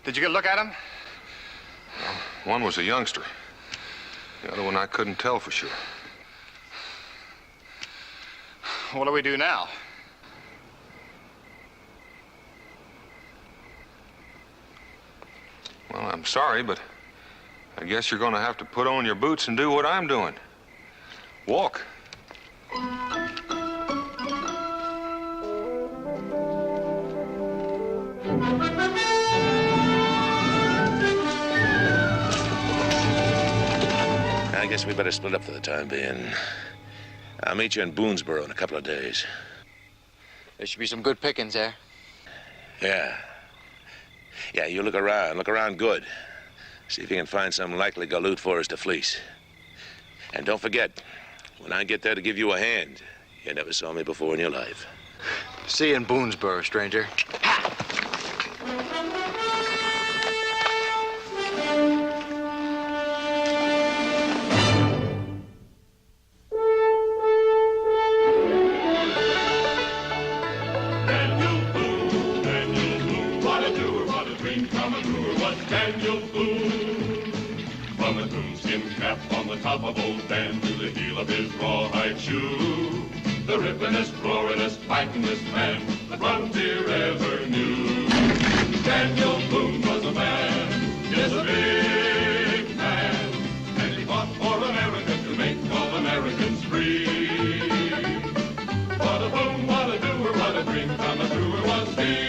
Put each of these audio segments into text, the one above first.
Did you get a look at him? Well, one was a youngster. The other one I couldn't tell for sure. What do we do now? Well, I'm sorry, but I guess you're going to have to put on your boots and do what I'm doing. Walk. I guess we better split up for the time being. I'll meet you in Boonesboro in a couple of days. There should be some good pickings there. Yeah. Yeah, you look around good. See if you can find some likely galoot for us to fleece. And don't forget, when I get there to give you a hand, you never saw me before in your life. See you in Boonesboro, stranger. Top of old Dan to the heel of his rawhide shoe. The rippin'est, roarin'est, fightin'est man the frontier ever knew. Daniel Boone was a man, yes, a big man, and he fought for America to make all Americans free. What a boom, what a doer, what a dream come a truer was he.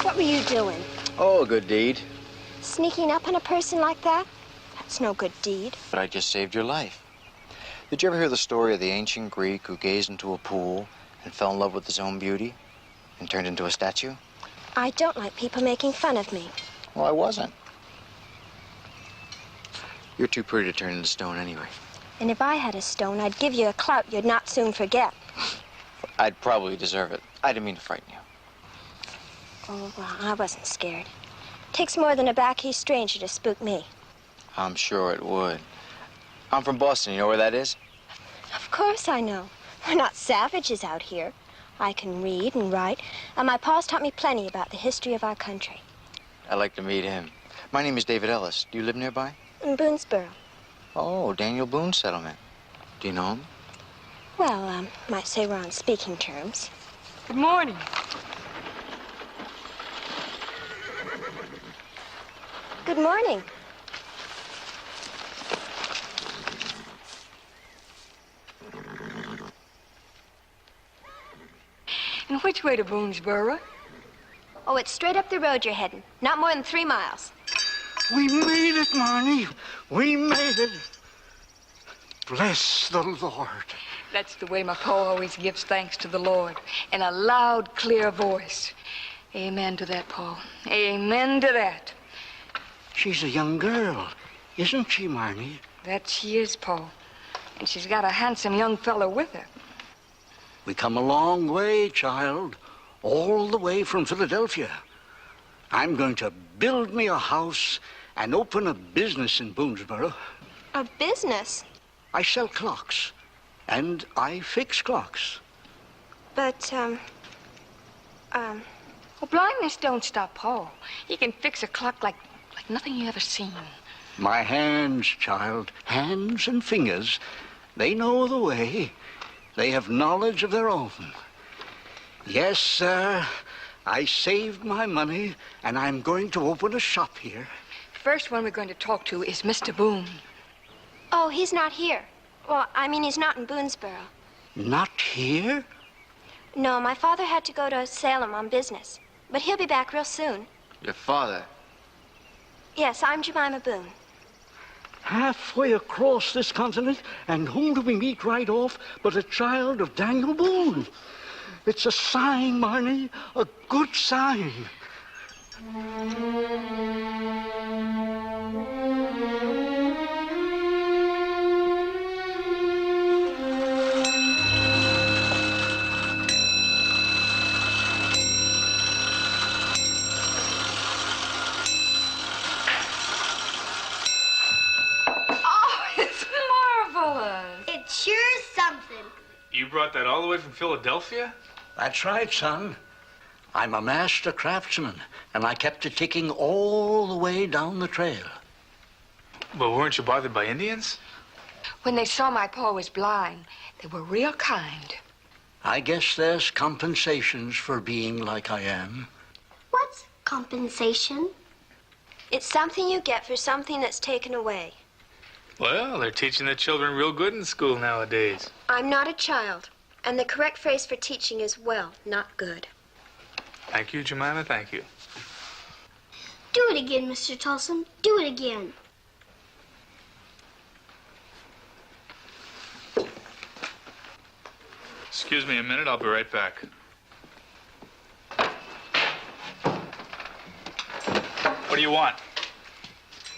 What were you doing? Oh, a good deed. Sneaking up on a person like that? That's no good deed. But I just saved your life. Did you ever hear the story of the ancient Greek who gazed into a pool and fell in love with his own beauty and turned into a statue? I don't like people making fun of me. Well, I wasn't. You're too pretty to turn into stone anyway. And if I had a stone, I'd give you a clout you'd not soon forget. I'd probably deserve it. I didn't mean to frighten you. Oh, well, I wasn't scared. Takes more than a back-east stranger to spook me. I'm sure it would. I'm from Boston. You know where that is? Of course I know. We're not savages out here. I can read and write, and my pa's taught me plenty about the history of our country. I'd like to meet him. My name is David Ellis. Do you live nearby? In Boonesboro. Oh, Daniel Boone's settlement. Do you know him? Well, might say we're on speaking terms. Good morning. Good morning. And which way to Boonesboro? Oh, it's straight up the road you're heading. Not more than 3 miles. We made it, Marnie. We made it. Bless the Lord. That's the way my pa always gives thanks to the Lord, in a loud, clear voice. Amen to that, Paul. Amen to that. She's a young girl, isn't she, Marnie? That she is, Paul. And she's got a handsome young fellow with her. We come a long way, child. All the way from Philadelphia. I'm going to build me a house and open a business in Boonesboro. A business? I sell clocks, and I fix clocks. But, Well, blindness don't stop Paul. He can fix a clock like nothing you ever seen. My hands, child, hands and fingers, they know the way. They have knowledge of their own. Yes, sir, I saved my money, and I'm going to open a shop here. First one we're going to talk to is Mr. Boone. oh, he's not here. Well, I mean, he's not in Boonesboro. Not here? No, my father had to go to Salem on business. But he'll be back real soon. Your father? Yes, I'm Jemima Boone. Halfway across this continent, and whom do we meet right off but a child of Daniel Boone? It's a sign, Marnie, a good sign. It sure is something. You brought that all the way from Philadelphia? That's right, son. I'm a master craftsman, and I kept it ticking all the way down the trail. But weren't you bothered by Indians? When they saw my Paul was blind, they were real kind. I guess there's compensations for being like I am. What's compensation? It's something you get for something that's taken away. Well, they're teaching the children real good in school nowadays. I'm not a child, and the correct phrase for teaching is well, not good. Thank you, Jemima, thank you. Do it again, Mr. Tulson. Do it again. Excuse me a minute, I'll be right back. What do you want?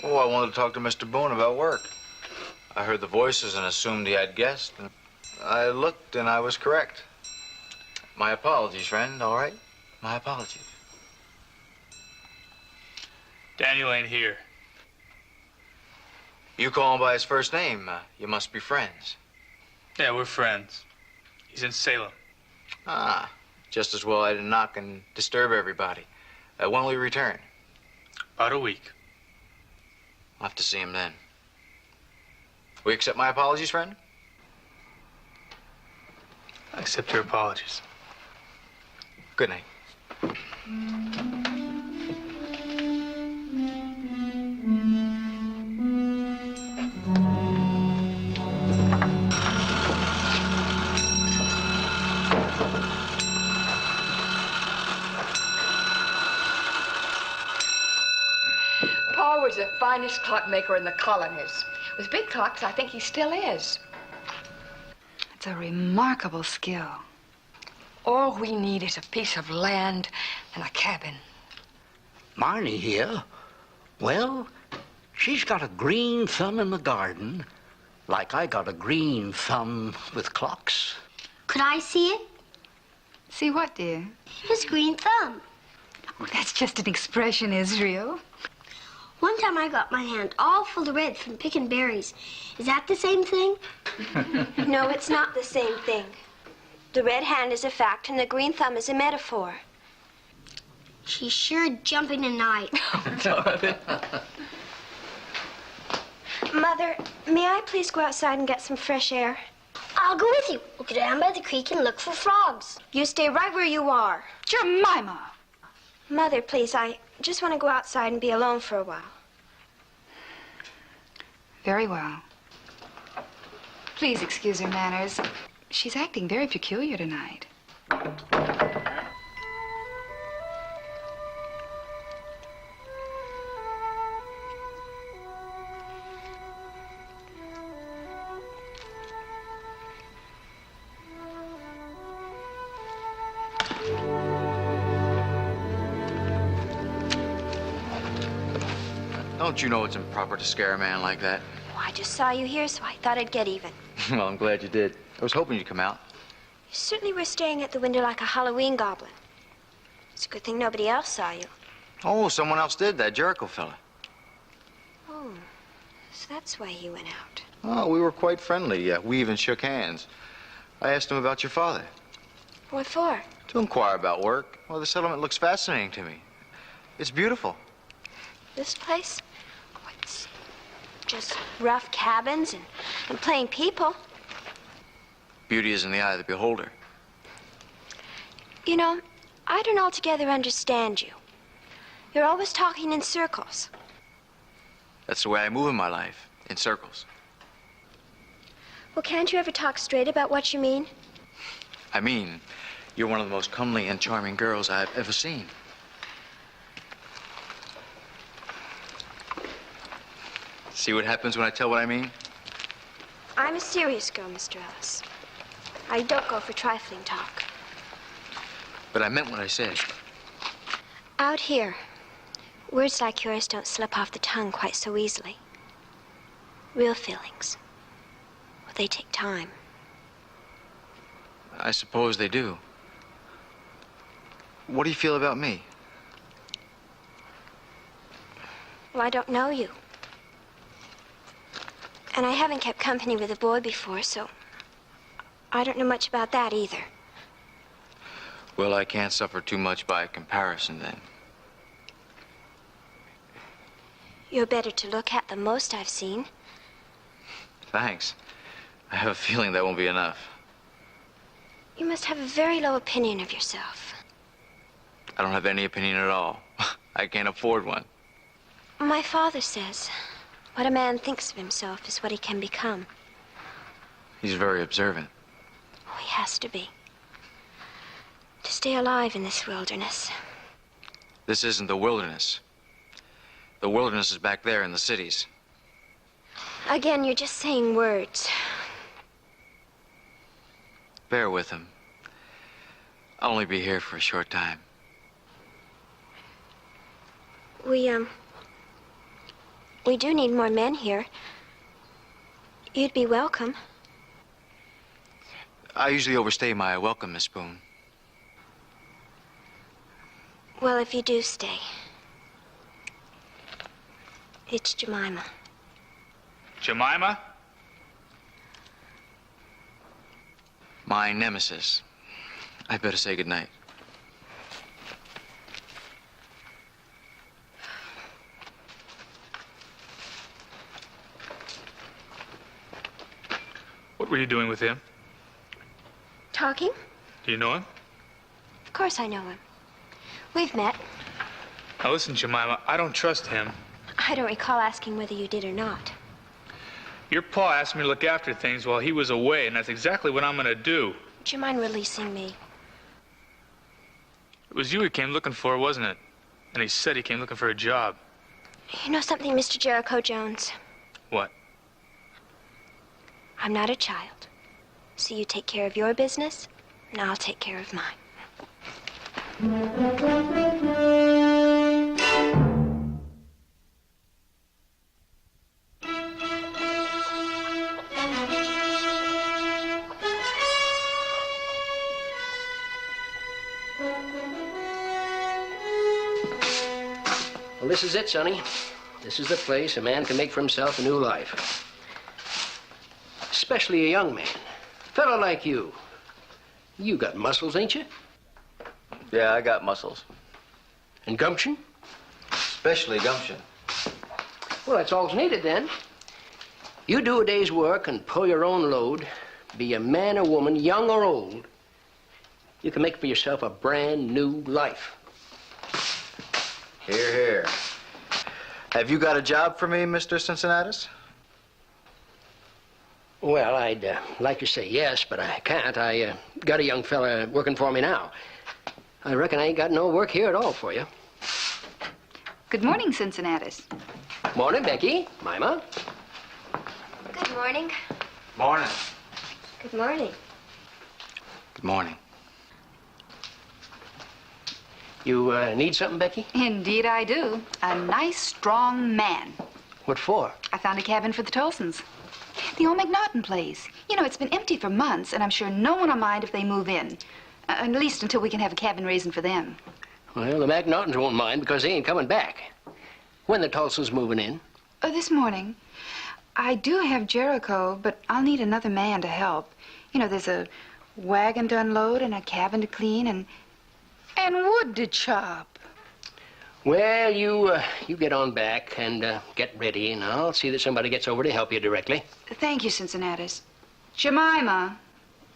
Oh, I wanted to talk to Mr. Boone about work. I heard the voices and assumed he had guests. I looked and I was correct. My apologies, friend, all right? My apologies. Daniel ain't here. You call him by his first name. You must be friends. Yeah, we're friends. He's in Salem. Ah, just as well I didn't knock and disturb everybody. When will he return? About a week. I'll have to see him then. We accept my apologies, friend? I accept your apologies. Good night. Paul was the finest clockmaker in the colonies. With big clocks, I think he still is. It's a remarkable skill. All we need is a piece of land and a cabin. Marnie here? Well, she's got a green thumb in the garden, like I got a green thumb with clocks. Could I see it? See what, dear? His green thumb. Oh, that's just an expression, Israel. One time I got my hand all full of red from picking berries. Is that the same thing? No, it's not the same thing. The red hand is a fact and the green thumb is a metaphor. She's sure jumping tonight. Mother, may I please go outside and get some fresh air? I'll go with you. We'll go down by the creek and look for frogs. You stay right where you are. Jemima! Mother, please, I just want to go outside and be alone for a while. Very well. Please excuse her manners. She's acting very peculiar tonight. Don't you know it's improper to scare a man like that? Oh, I just saw you here, so I thought I'd get even. Well, I'm glad you did. I was hoping you'd come out. You certainly were staring at the window like a Halloween goblin. It's a good thing nobody else saw you. Oh, someone else did, that Jericho fella. Oh, so that's why he went out. Oh, we were quite friendly. We even shook hands. I asked him about your father. What for? To inquire about work. Well, the settlement looks fascinating to me. It's beautiful. This place? Oh, it's just rough cabins and plain people. Beauty is in the eye of the beholder. You know, I don't altogether understand you. You're always talking in circles. That's the way I move in my life, in circles. Well, can't you ever talk straight about what you mean? I mean, you're one of the most comely and charming girls I've ever seen. See what happens when I tell what I mean? I'm a serious girl, Mr. Ellis. I don't go for trifling talk. But I meant what I said. Out here, words like yours don't slip off the tongue quite so easily. Real feelings. Well, they take time. I suppose they do. What do you feel about me? Well, I don't know you. And I haven't kept company with a boy before, so I don't know much about that either. Well, I can't suffer too much by comparison, then. You're better to look at than most I've seen. Thanks. I have a feeling that won't be enough. You must have a very low opinion of yourself. I don't have any opinion at all. I can't afford one. My father says, what a man thinks of himself is what he can become. He's very observant. Oh, he has to be. To stay alive in this wilderness. This isn't the wilderness. The wilderness is back there in the cities. Again, you're just saying words. Bear with him. I'll only be here for a short time. We do need more men here. You'd be welcome. I usually overstay my welcome, Miss Boone. Well, if you do stay. It's Jemima. Jemima? My nemesis. I'd better say goodnight. What were you doing with him? Talking? Do you know him? Of course I know him. We've met. Now listen, Jemima, I don't trust him. I don't recall asking whether you did or not. Your pa asked me to look after things while he was away, and that's exactly what I'm gonna do. Would you mind releasing me? It was you he came looking for, wasn't it? And he said he came looking for a job. You know something, Mr. Jericho Jones? What? I'm not a child. So you take care of your business, and I'll take care of mine. Well, this is it, Sonny. This is the place a man can make for himself a new life. Especially a young man. A fellow like you. You got muscles, ain't you? Yeah, I got muscles. And gumption? Especially gumption. Well, that's all's needed then. You do a day's work and pull your own load, be a man or woman, young or old, you can make for yourself a brand new life. Hear, hear. Have you got a job for me, Mr. Cincinnatus? Well, I'd like to say yes, but I can't. I got a young fella working for me now. I reckon I ain't got no work here at all for you. Good morning, Cincinnatus. Morning, Becky. Mima. Good morning. Morning. Good morning. Good morning. You need something, Becky? Indeed I do. A nice, strong man. What for? I found a cabin for the Tolsons. The old McNaughton place. You know, it's been empty for months, and I'm sure no one will mind if they move in. At least until we can have a cabin raising for them. Well, the McNaughtons won't mind because they ain't coming back. When the Tolsons moving in? This morning. I do have Jericho, but I'll need another man to help. You know, there's a wagon to unload and a cabin to clean and wood to chop. Well, you get on back and get ready, and I'll see that somebody gets over to help you directly. Thank you, Cincinnatus. Jemima.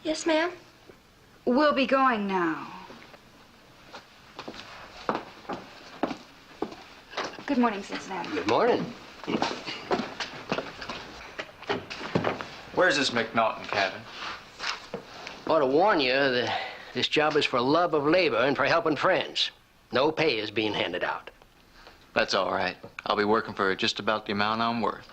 Yes, ma'am? We'll be going now. Good morning, Cincinnati. Good morning. Where's this McNaughton cabin? Ought to warn you that this job is for love of labor and for helping friends. No pay is being handed out. That's all right. I'll be working for just about the amount I'm worth.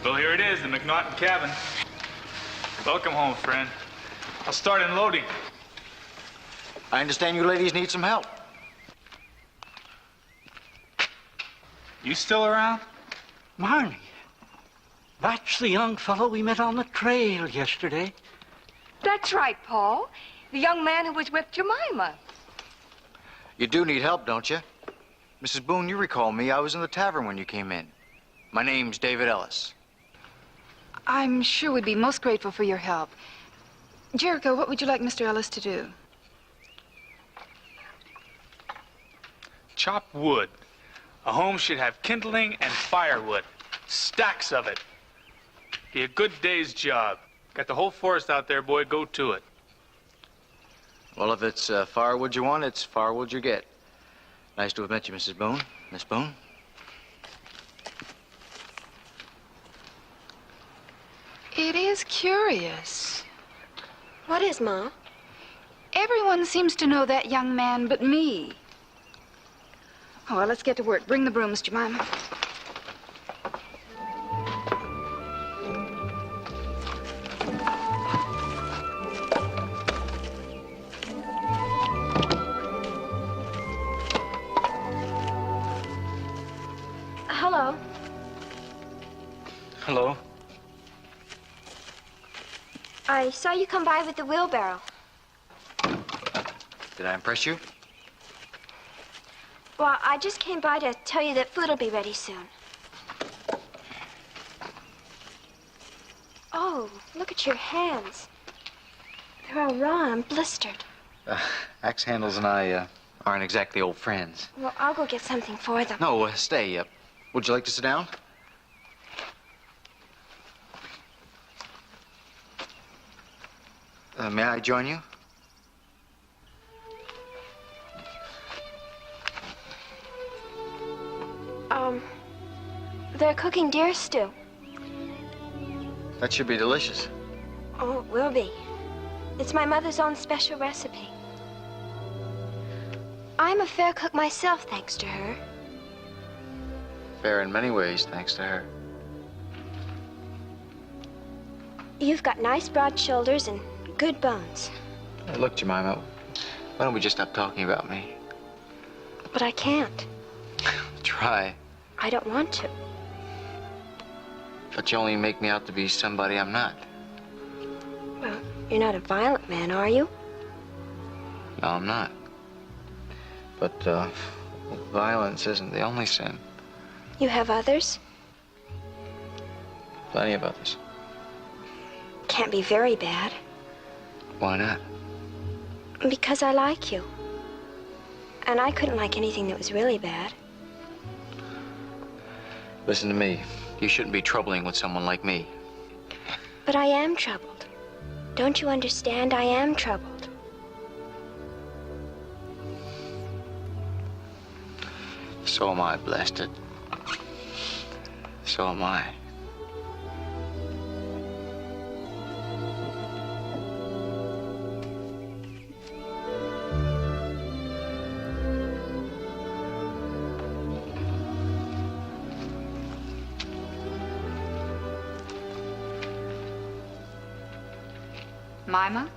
Well, here it is, the McNaughton cabin. Welcome home, friend. I'll start unloading. I understand you ladies need some help. You still around? Marnie, that's the young fellow we met on the trail yesterday. That's right, Paul. The young man who was with Jemima. You do need help, don't you? Mrs. Boone, you recall me. I was in the tavern when you came in. My name's David Ellis. I'm sure we'd be most grateful for your help. Jericho, what would you like Mr. Ellis to do? Chop wood. A home should have kindling and firewood. Stacks of it. Be a good day's job. Got the whole forest out there, boy. Go to it. Well, if it's firewood you want, it's firewood you get. Nice to have met you, Mrs. Boone. Miss Boone? It is curious. What is, Ma? Everyone seems to know that young man but me. Oh, well, let's get to work. Bring the brooms, Jemima. Hello. Hello. I saw you come by with the wheelbarrow. Did I impress you? Well, I just came by to tell you that food will be ready soon. Oh, look at your hands. They're all raw and blistered. Axe Handles and I aren't exactly old friends. Well, I'll go get something for them. No, stay. Would you like to sit down? May I join you? They're cooking deer stew. That should be delicious. Oh, it will be. It's my mother's own special recipe. I'm a fair cook myself, thanks to her. Fair in many ways, thanks to her. You've got nice broad shoulders and good bones. Hey, look, Jemima, why don't we just stop talking about me? But I can't. Try. I don't want to. But you only make me out to be somebody I'm not. Well, you're not a violent man, are you? No, I'm not. But, violence isn't the only sin. You have others? Plenty of others. Can't be very bad. Why not? Because I like you. And I couldn't like anything that was really bad. Listen to me. You shouldn't be troubling with someone like me. But I am troubled. Don't you understand? I am troubled. So am I, blasted. So am I. Mima?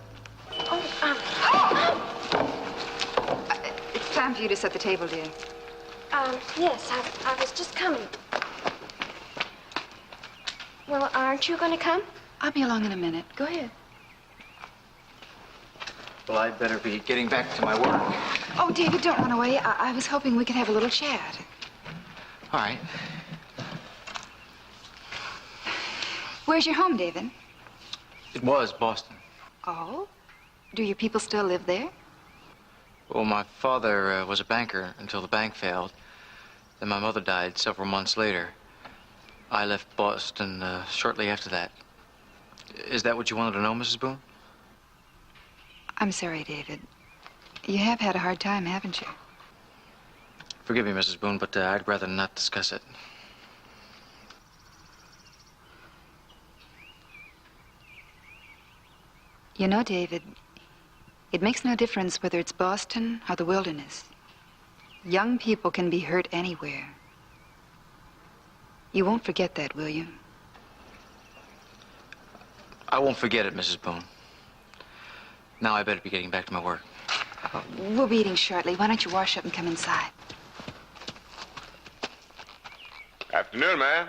It's time for you to set the table, dear. Yes, I was just coming. Well, aren't you going to come? I'll be along in a minute. Go ahead. Well, I'd better be getting back to my work. Oh, David, don't run away. I was hoping we could have a little chat. All right. Where's your home, David? It was Boston. Oh? Do your people still live there? Well, my father was a banker until the bank failed. Then my mother died several months later. I left Boston shortly after that. Is that what you wanted to know, Mrs. Boone? I'm sorry, David. You have had a hard time, haven't you? Forgive me, Mrs. Boone, but I'd rather not discuss it. You know, David, it makes no difference whether it's Boston or the wilderness. Young people can be hurt anywhere. You won't forget that, will you? I won't forget it, Mrs. Boone. Now I better be getting back to my work. We'll be eating shortly. Why don't you wash up and come inside? Afternoon, ma'am.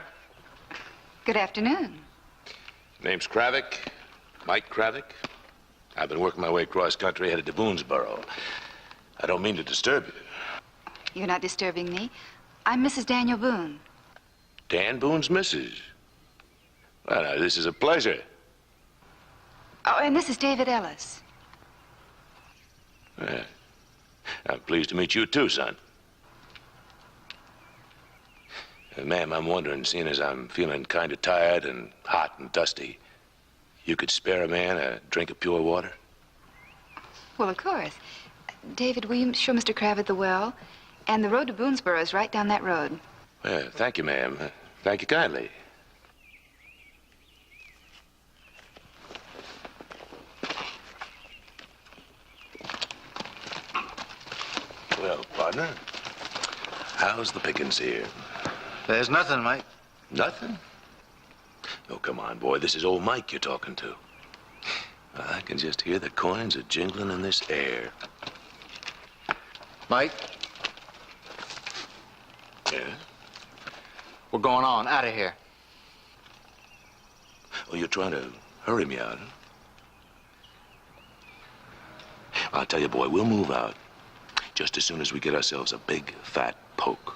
Good afternoon. Name's Kravick, Mike Kravick. I've been working my way across country headed to Boonesboro. I don't mean to disturb you. You're not disturbing me. I'm Mrs. Daniel Boone. Dan Boone's missus. Well, now, this is a pleasure. Oh, and this is David Ellis. Yeah. I'm pleased to meet you, too, son. Ma'am, I'm wondering, seeing as I'm feeling kind of tired and hot and dusty, you could spare a man a drink of pure water? Well, of course. David, will you show Mr. Kravick the well? And the road to Boonesboro is right down that road. Well, thank you, ma'am. Thank you kindly. Well, partner, how's the pickings here? There's nothing, Mike. Nothing? Oh, come on, boy. This is old Mike you're talking to. I can just hear the coins are jingling in this air. Mike? Yeah? We're going on. Out of here. Oh, you're trying to hurry me out, huh? I'll tell you, boy, we'll move out just as soon as we get ourselves a big, fat poke.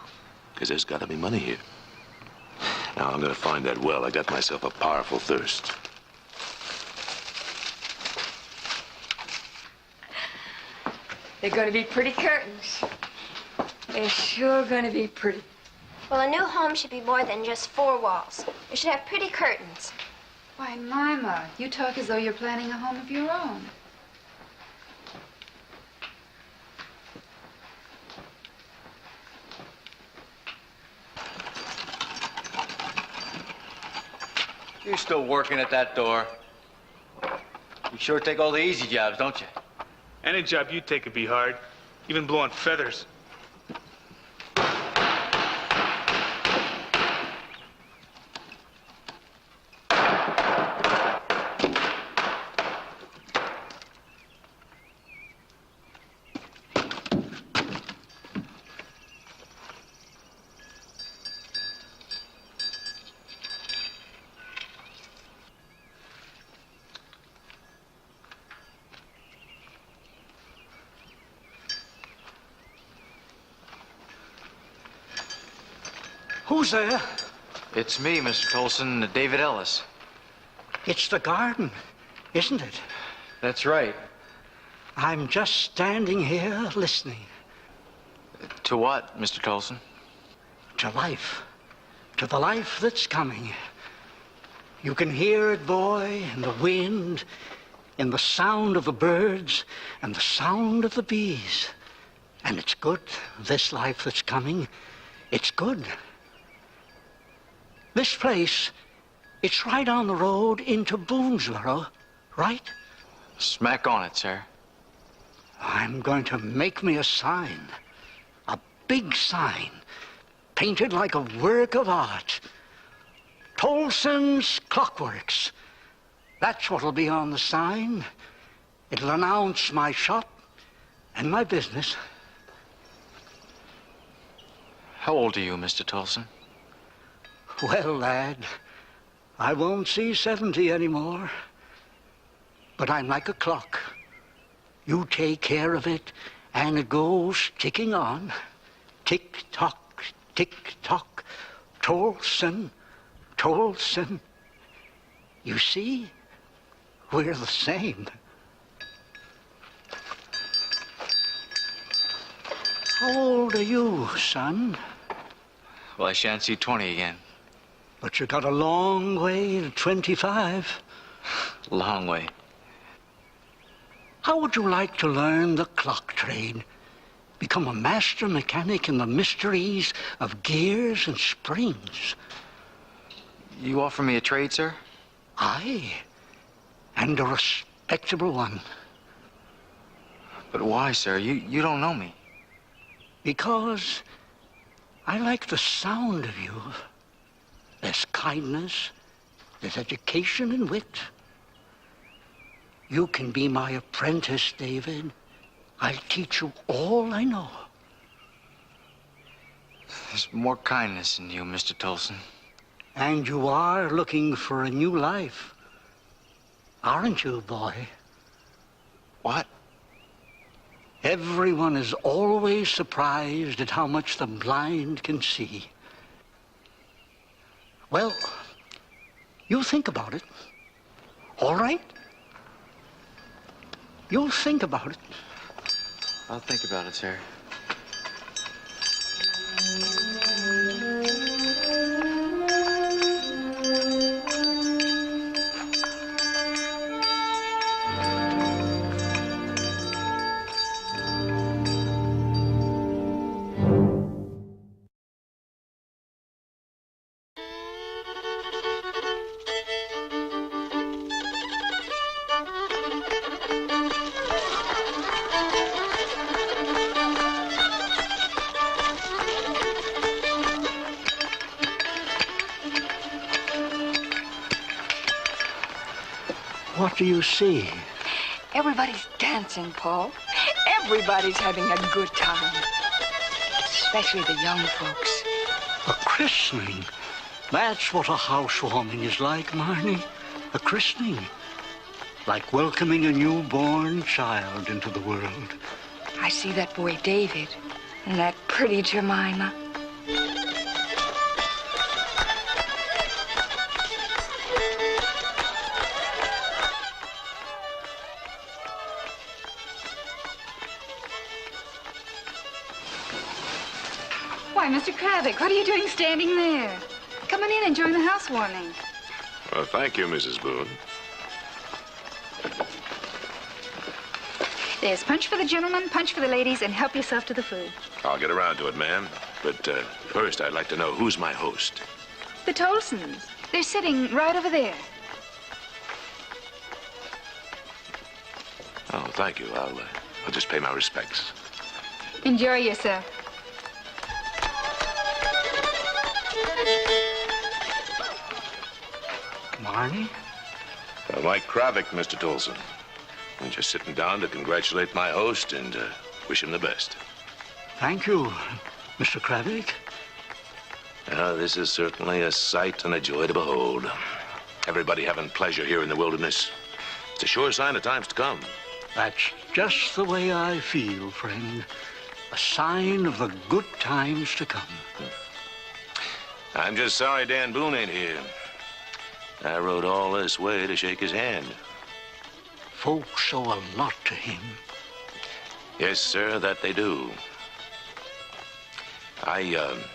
Because there's got to be money here. Now, I'm going to find that well. I got myself a powerful thirst. They're going to be pretty curtains. They're sure going to be pretty. Well, a new home should be more than just 4 walls. It should have pretty curtains. Why, Mima, you talk as though you're planning a home of your own. You're still working at that door. You sure take all the easy jobs, don't you? Any job you take would be hard, even blowing feathers. Who's there? It's me, Mr. Tolson, David Ellis. It's the garden, isn't it? That's right. I'm just standing here listening. To what, Mr. Tolson? To life. To the life that's coming. You can hear it, boy, in the wind, in the sound of the birds, and the sound of the bees. And it's good, this life that's coming. It's good. This place, it's right on the road into Boonesboro, right? Smack on it, sir. I'm going to make me a sign. A big sign. Painted like a work of art. Tolson's Clockworks. That's what'll be on the sign. It'll announce my shop and my business. How old are you, Mr. Tolson? Well, lad, I won't see 70 anymore. But I'm like a clock. You take care of it, and it goes ticking on. Tick-tock, tick-tock. Tolson, Tolson. You see, we're the same. How old are you, son? Well, I shan't see 20 again. But you got a long way to 25. Long way. How would you like to learn the clock trade? Become a master mechanic in the mysteries of gears and springs? You offer me a trade, sir? Aye, and a respectable one. But why, sir? You don't know me. Because I like the sound of you. There's kindness, there's education and wit. You can be my apprentice, David. I'll teach you all I know. There's more kindness in you, Mr. Tolson. And you are looking for a new life, aren't you, boy? What? Everyone is always surprised at how much the blind can see. Well, you think about it. All right? You'll think about it. I'll think about it, sir. What do you see? Everybody's dancing, Paul. Everybody's having a good time. Especially the young folks. A christening. That's what a housewarming is like, Marnie. A christening. Like welcoming a newborn child into the world. I see that boy David and that pretty Jemima. Why, Mr. Kravik, what are you doing standing there? Come on in and join the housewarming. Well, thank you, Mrs. Boone. There's punch for the gentlemen, punch for the ladies, and help yourself to the food. I'll get around to it, ma'am. But first, I'd like to know who's my host. The Tolsons. They're sitting right over there. Oh, thank you. I'll just pay my respects. Enjoy yourself. Marnie? Mike Kravik, Mr. Tolson. I'm just sitting down to congratulate my host and wish him the best. Thank you, Mr. Kravik. This is certainly a sight and a joy to behold. Everybody having pleasure here in the wilderness. It's a sure sign of times to come. That's just the way I feel, friend. A sign of the good times to come. I'm just sorry Dan Boone ain't here. I rode all this way to shake his hand. Folks owe a lot to him. Yes, sir, that they do. I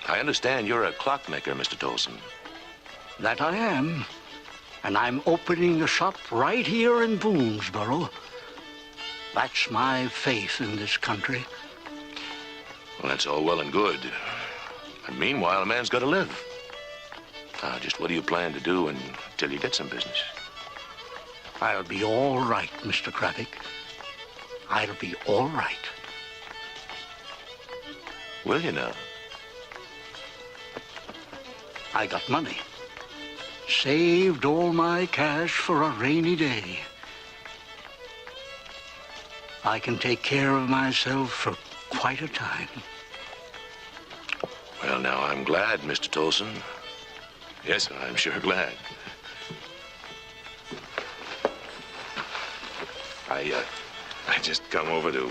understand you're a clockmaker, Mr. Tolson. That I am. And I'm opening a shop right here in Boonesboro. That's my faith in this country. Well, that's all well and good. And meanwhile, a man's got to live. Just what do you plan to do until you get some business? I'll be all right, Mr. Kravik. I'll be all right. Will you now? I got money. Saved all my cash for a rainy day. I can take care of myself for quite a time. Well, now, I'm glad, Mr. Tolson. Yes, I'm sure glad. I just come over to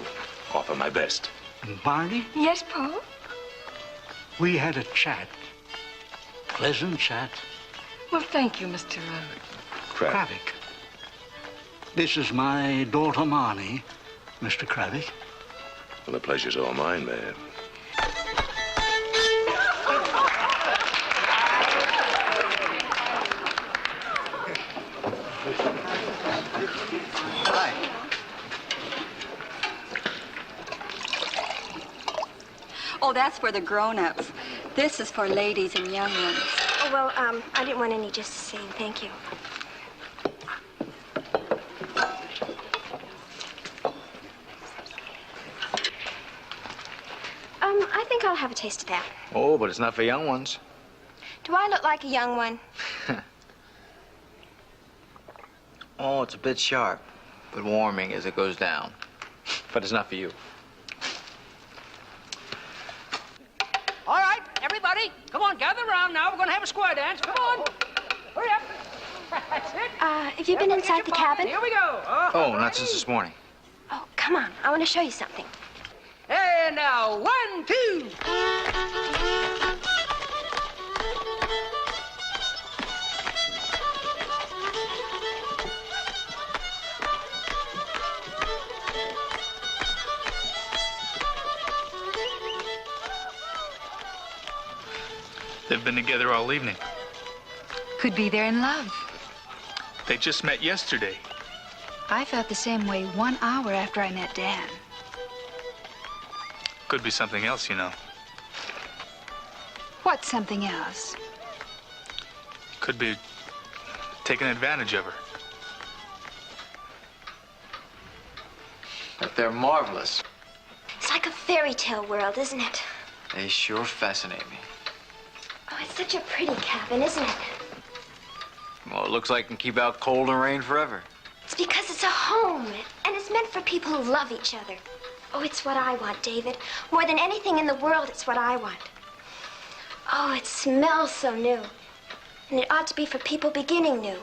offer my best. Barney, Yes, Paul? we had a chat. Pleasant chat. Well, thank you, Mr. Kravick. This is my daughter, Marnie, Mr. Kravick. Well, the pleasure's all mine, man. Hi. Oh, that's for the grown-ups. This is for ladies and young ones. Oh, well, I didn't want any just the same. Thank you. I think I'll have a taste of that. Oh, but it's not for young ones. Do I look like a young one? Oh, it's a bit sharp, but warming as it goes down. But it's not for you. All right, everybody, come on, gather around now. We're going to have a square dance. Come on. Hurry up. That's it. Have you been inside the cabin? Here we go. Oh, not since this morning. Oh, come on. I want to show you something. And now, 1, 2. They've been together all evening. Could be they're in love. They just met yesterday. I felt the same way 1 hour after I met Dan. Could be something else, you know. What's something else? Could be taking advantage of her. But they're marvelous. It's like a fairy tale world, isn't it? They sure fascinate me. Oh, it's such a pretty cabin, isn't it? Well, it looks like it can keep out cold and rain forever. It's because it's a home, and it's meant for people who love each other. Oh, it's what I want, David. More than anything in the world, it's what I want. Oh, it smells so new. And it ought to be for people beginning new.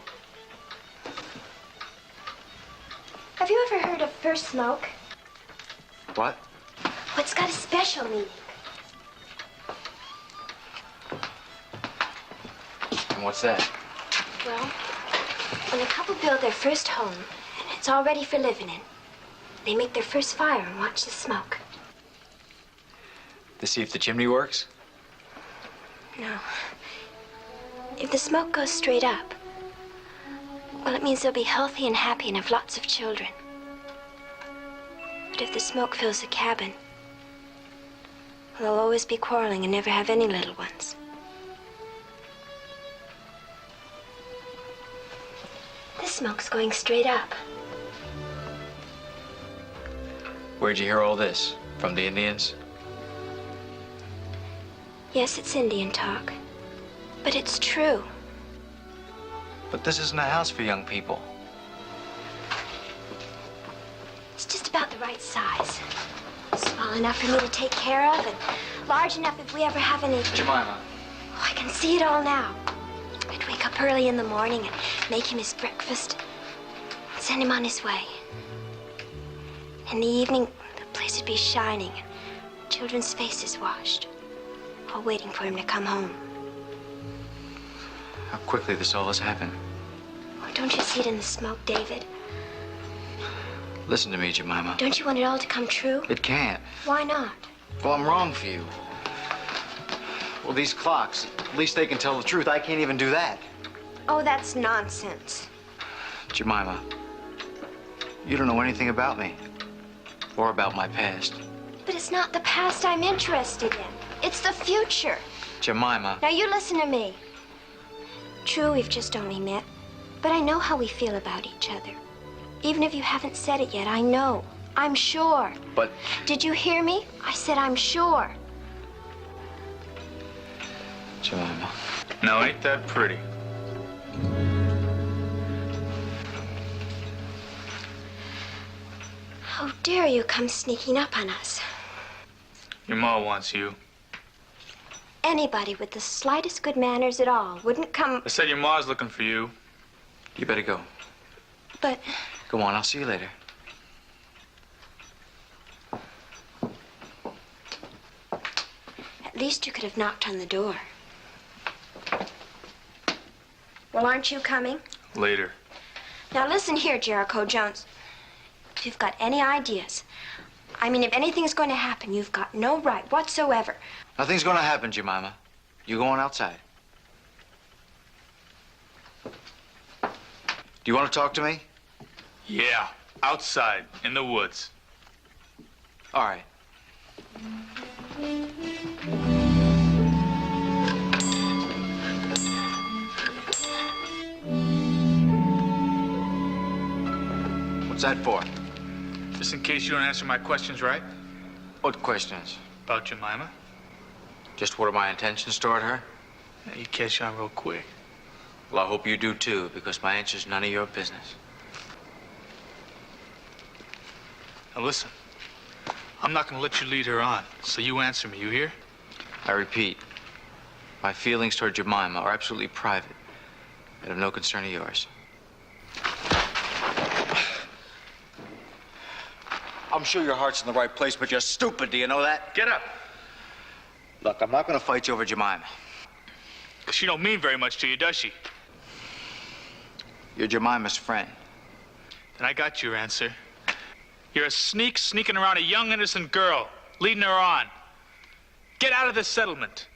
Have you ever heard of first smoke? What? Well, it's got a special meaning. And what's that? Well, when a couple build their first home, and it's all ready for living in, they make their first fire and watch the smoke. To see if the chimney works? No. If the smoke goes straight up, well, it means they'll be healthy and happy and have lots of children. But if the smoke fills the cabin, well, they'll always be quarreling and never have any little ones. This smoke's going straight up. Where'd you hear all this? From the Indians? Yes, it's Indian talk, but it's true. But this isn't a house for young people. It's just about the right size. Small enough for me to take care of, and large enough if we ever have any... Jemima. Oh, I can see it all now. I'd wake up early in the morning and make him his breakfast, and send him on his way. In the evening, the place would be shining, and children's faces washed, all waiting for him to come home. How quickly this all has happened. Oh, don't you see it in the smoke, David? Listen to me, Jemima. Don't you want it all to come true? It can't. Why not? Well, I'm wrong for you. Well, these clocks, at least they can tell the truth. I can't even do that. Oh, that's nonsense. Jemima, you don't know anything about me or about my past. But it's not the past I'm interested in. It's the future. Jemima. Now, you listen to me. True, we've just only met, but I know how we feel about each other. Even if you haven't said it yet, I know. I'm sure. But... Did you hear me? I said I'm sure. Jemima. Now, ain't that pretty? How dare you come sneaking up on us? Your ma wants you. Anybody with the slightest good manners at all wouldn't come... I said your ma's looking for you. You better go. But... Go on, I'll see you later. At least you could have knocked on the door. Well, aren't you coming? Later. Now listen here, Jericho Jones. If you've got any ideas, I mean, if anything's going to happen, you've got no right whatsoever. Nothing's gonna happen, Jemima. You go on outside. Do you want to talk to me? Yeah, outside, in the woods. All right. What's that for? Just in case you don't answer my questions right. What questions? About Jemima. Just what are my intentions toward her? Yeah, you catch on real quick. Well, I hope you do too, because my answer's none of your business. Now listen, I'm not gonna let you lead her on, so you answer me, you hear? I repeat, my feelings toward Jemima are absolutely private and of no concern of yours. I'm sure your heart's in the right place, but you're stupid, do you know that? Get up. Look, I'm not gonna fight you over Jemima. Because she don't mean very much to you, does she? You're Jemima's friend. Then I got your answer. You're a sneak sneaking around a young, innocent girl, leading her on. Get out of this settlement.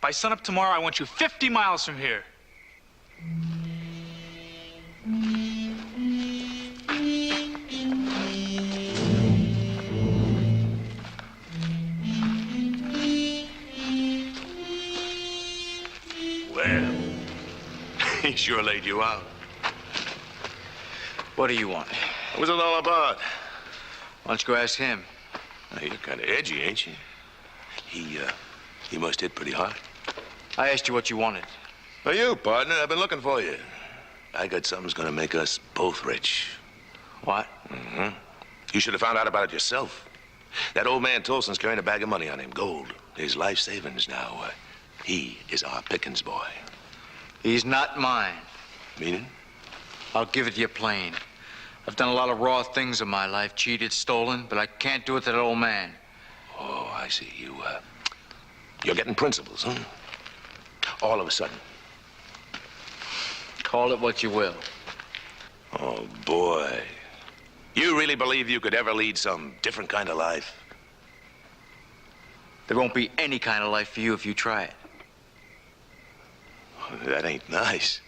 By sunup tomorrow, I want you 50 miles from here. Well, he sure laid you out. What do you want? What was it all about? Why don't you go ask him? Now, you're kind of edgy, ain't you? He must hit pretty hard. I asked you what you wanted. Well, you, partner, I've been looking for you. I got something that's gonna make us both rich. What? Mm-hmm. You should have found out about it yourself. That old man Tolson's carrying a bag of money on him, gold. His life savings now. He is our Pickens boy. He's not mine. Meaning? I'll give it to you plain. I've done a lot of raw things in my life, cheated, stolen, but I can't do it to that old man. Oh, I see. You're getting principles, huh? All of a sudden. Call it what you will. Oh, boy. You really believe you could ever lead some different kind of life? There won't be any kind of life for you if you try it. That ain't nice.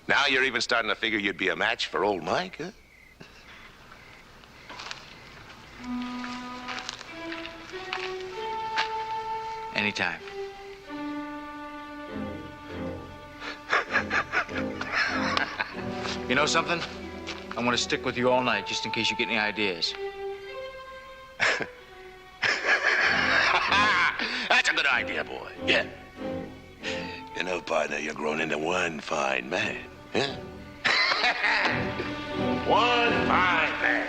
Now you're even starting to figure you'd be a match for old Mike, huh? Anytime. You know something? I'm gonna stick with you all night, just in case you get any ideas. That's a good idea, boy. Yeah. You know, partner, you're grown into one fine man, huh? One fine man.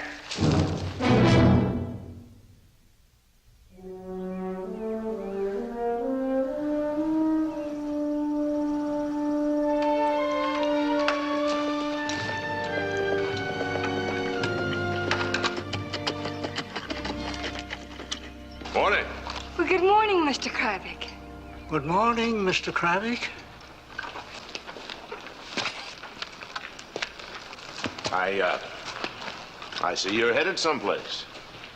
Morning. Well, good morning, Mr. Krabik. Good morning, Mr. Krabik. I see you're headed someplace.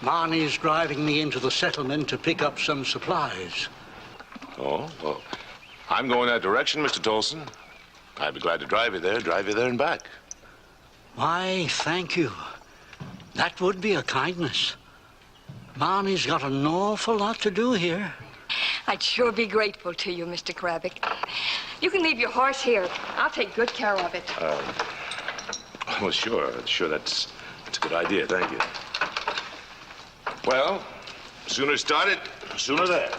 Marnie's driving me into the settlement to pick up some supplies. Oh, well, I'm going that direction, Mr. Tolson. I'd be glad to drive you there and back. Why, thank you. That would be a kindness. Marnie's got an awful lot to do here. I'd sure be grateful to you, Mr. Krabik. You can leave your horse here. I'll take good care of it. Well, sure, that's a good idea, thank you. Well, sooner started, sooner there.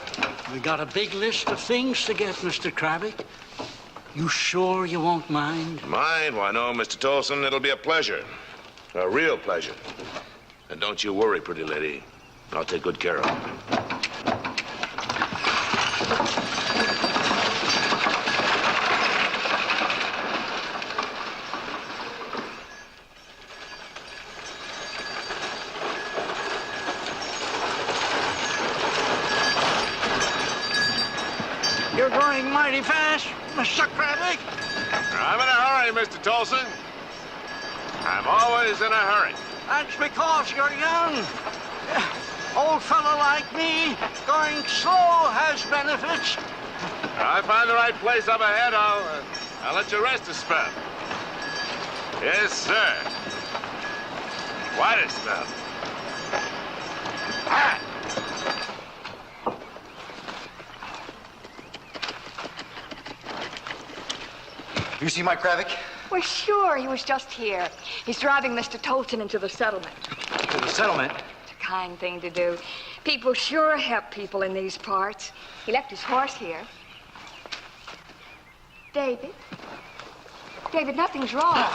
We got a big list of things to get, Mr. Krabik. You sure you won't mind? Mind? Why, no, Mr. Tolson, it'll be a pleasure. A real pleasure. And don't you worry, pretty lady. I'll take good care of her. You're going mighty fast, Mr. Kravik. I'm in a hurry, Mr. Tolson. I'm always in a hurry. That's because you're young. Old fella like me, going slow has benefits. When I find the right place up ahead, I'll let you rest a spell. Yes, sir. Quite a spell. Ah! You see Mike Kravik? Well, sure, he was just here. He's driving Mr. Tolson into the settlement. To the settlement? It's a kind thing to do. People sure help people in these parts. He left his horse here. David? David, nothing's wrong.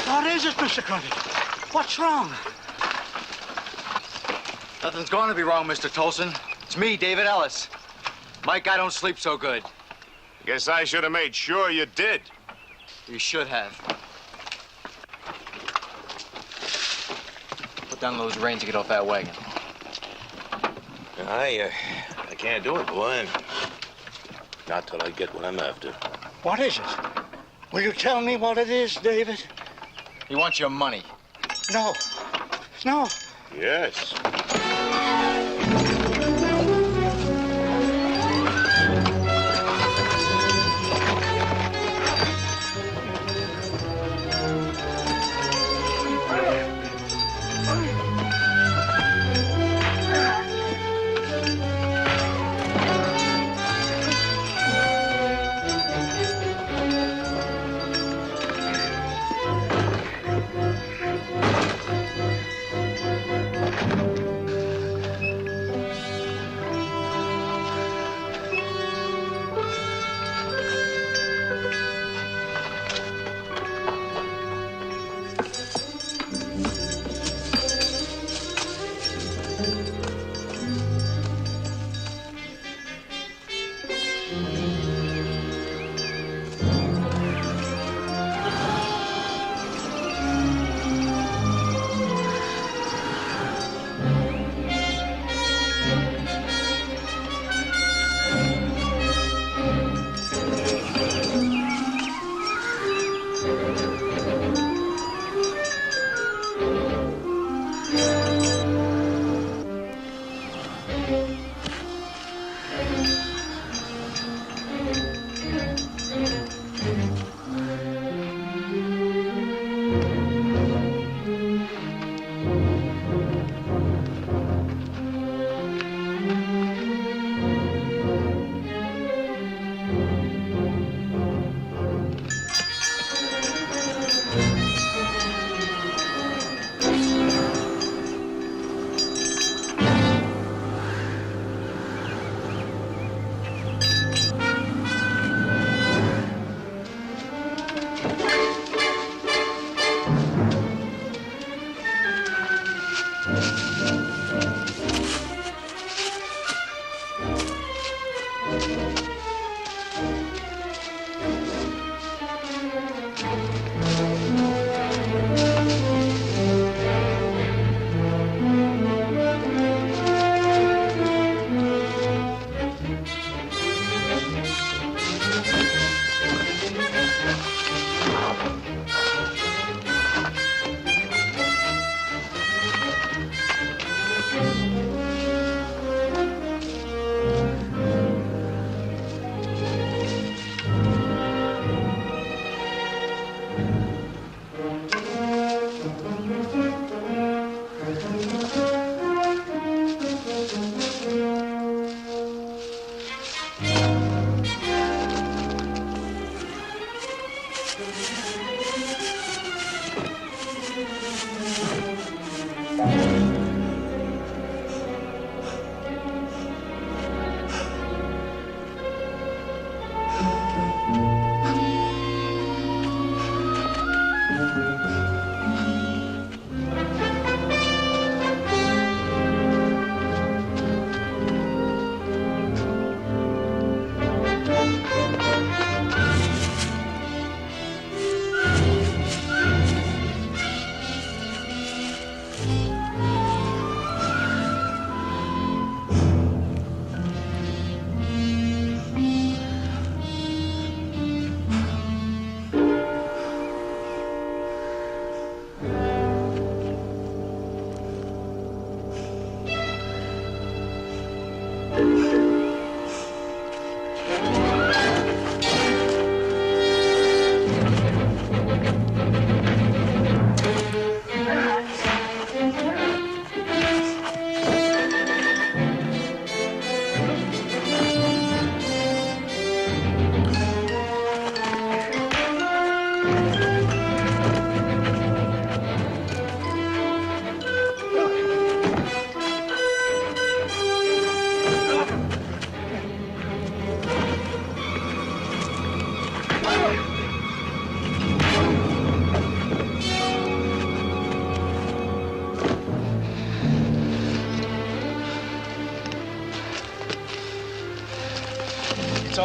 What is it, Mr. Kravik? What's wrong? Nothing's going to be wrong, Mr. Tolson. It's me, David Ellis. Mike, I don't sleep so good. Guess I should have made sure you did. You should have. Put down those reins to get off that wagon. I can't do it, boy. Not till I get what I'm after. What is it? Will you tell me what it is, David? He wants your money. No. No. Yes.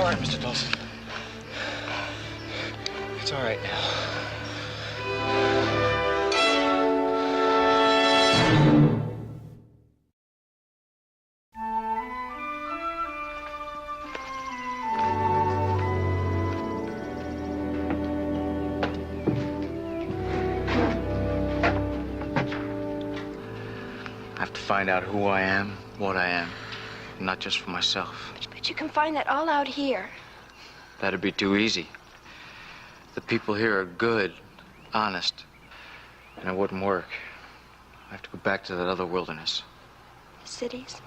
all right, Mr. Dawson. It's all right now. I have to find out who I am, what I am, not just for myself. But you can find that all out here. That'd be too easy. The people here are good, honest, and it wouldn't work. I have to go back to that other wilderness. The cities?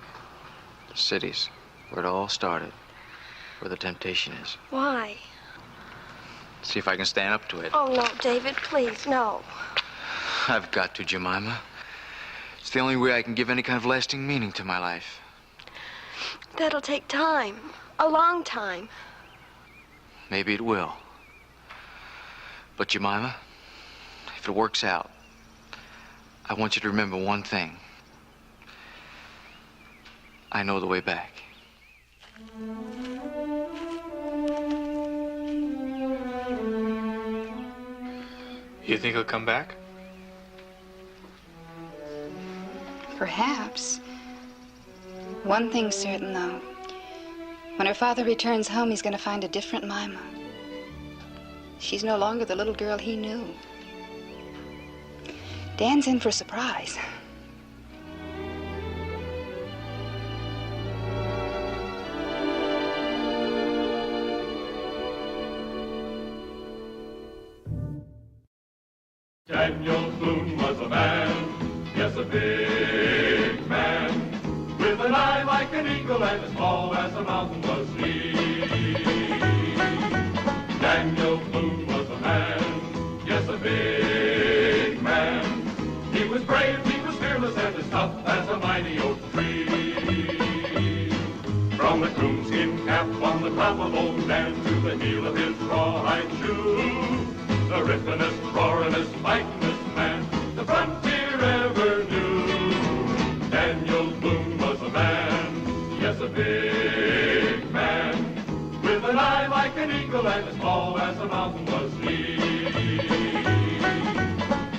The cities, where it all started, where the temptation is. Why? See if I can stand up to it. Oh, no, David, please, no. I've got to, Jemima. It's the only way I can give any kind of lasting meaning to my life. That'll take time. A long time. Maybe it will. But Jemima, if it works out, I want you to remember one thing. I know the way back. You think he'll come back? Perhaps. One thing's certain, though. When her father returns home, he's going to find a different Mima. She's no longer the little girl he knew. Dan's in for a surprise. Daniel Boone was a man, yes, a big man, with an eye like an eagle and as tall as a mountain was he. Daniel Boone was a man, yes, a big man. He was brave, he was fearless, and as tough as a mighty oak tree. From the coonskin cap on the top of old Dan to the heel of his rawhide shoe, the rippin'est, roarin'est, fightin'est man the frontier ever knew. Daniel Boone was a man, yes, a big man, with an eye like an eagle and as tall as a mountain was he.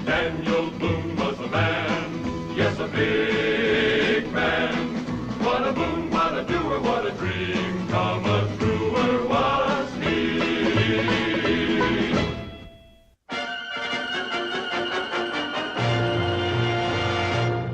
Daniel Boone was a man, yes, a big